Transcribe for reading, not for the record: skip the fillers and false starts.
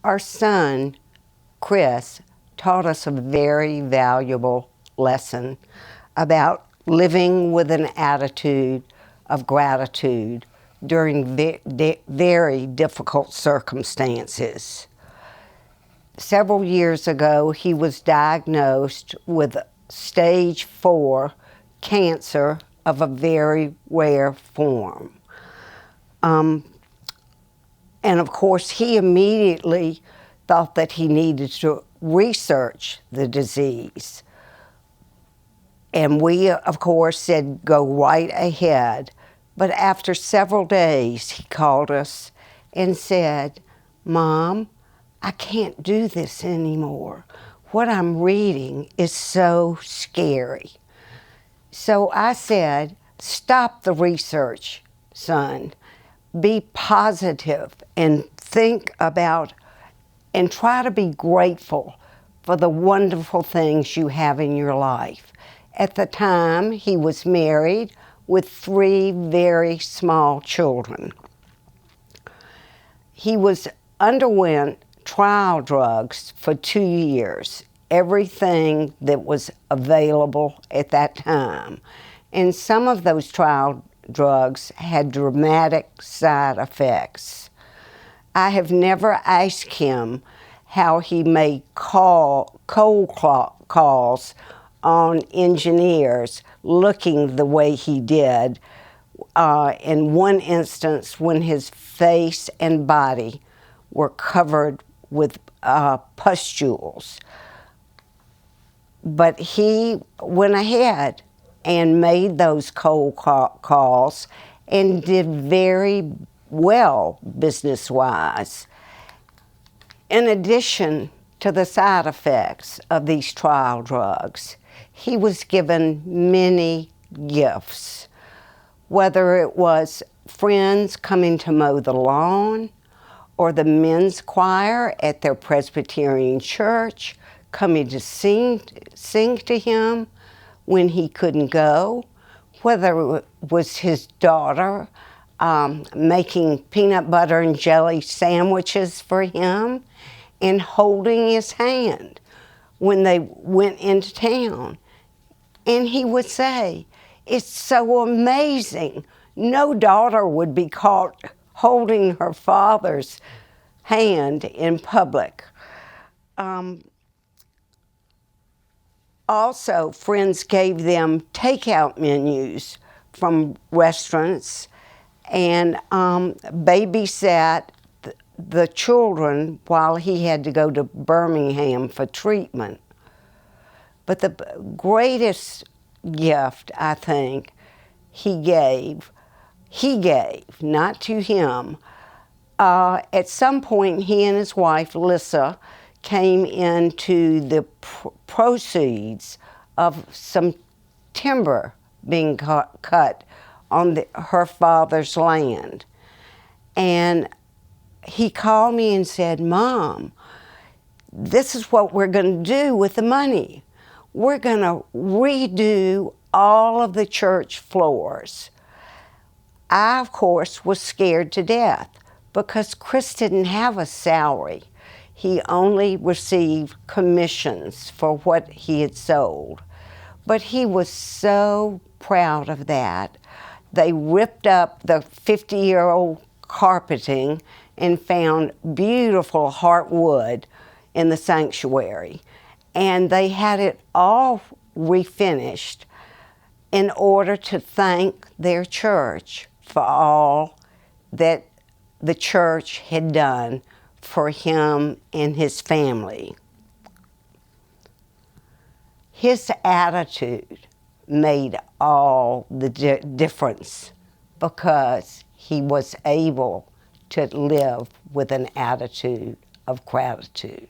Our son, Chris, taught us a very valuable lesson about living with an attitude of gratitude during very difficult circumstances. Several years ago, he was diagnosed with stage 4 cancer of a very rare form. And of course, he immediately thought that he needed to research the disease. And we, of course, said, go right ahead. But after several days, he called us and said, Mom, I can't do this anymore. What I'm reading is so scary. So I said, stop the research, son. Be positive and think about and try to be grateful for the wonderful things you have in your life. At the time, he was married with 3 very small children. He underwent trial drugs for 2 years, everything that was available at that time. And some of those trial drugs had dramatic side effects. I have never asked him how he made cold calls on engineers looking the way he did. In one instance, when his face and body were covered with pustules. But he went ahead and made those cold calls and did very well business-wise. In addition to the side effects of these trial drugs, he was given many gifts, whether it was friends coming to mow the lawn, or the men's choir at their Presbyterian church coming to sing to him when he couldn't go, whether it was his daughter making peanut butter and jelly sandwiches for him and holding his hand when they went into town. And he would say, it's so amazing. No daughter would be caught holding her father's hand in public. Also, friends gave them takeout menus from restaurants and babysat the children while he had to go to Birmingham for treatment. But the greatest gift, I think, he gave, not to him. At some point, he and his wife, Lissa, came into the proceeds of some timber being cut on her father's land. And he called me and said, Mom, this is what we're going to do with the money. We're going to redo all of the church floors. I, of course, was scared to death because Chris didn't have a salary. He only received commissions for what he had sold. But he was so proud of that. They ripped up the 50-year-old carpeting and found beautiful heartwood in the sanctuary. And they had it all refinished in order to thank their church for all that the church had done for him and his family. His attitude made all the difference because he was able to live with an attitude of gratitude.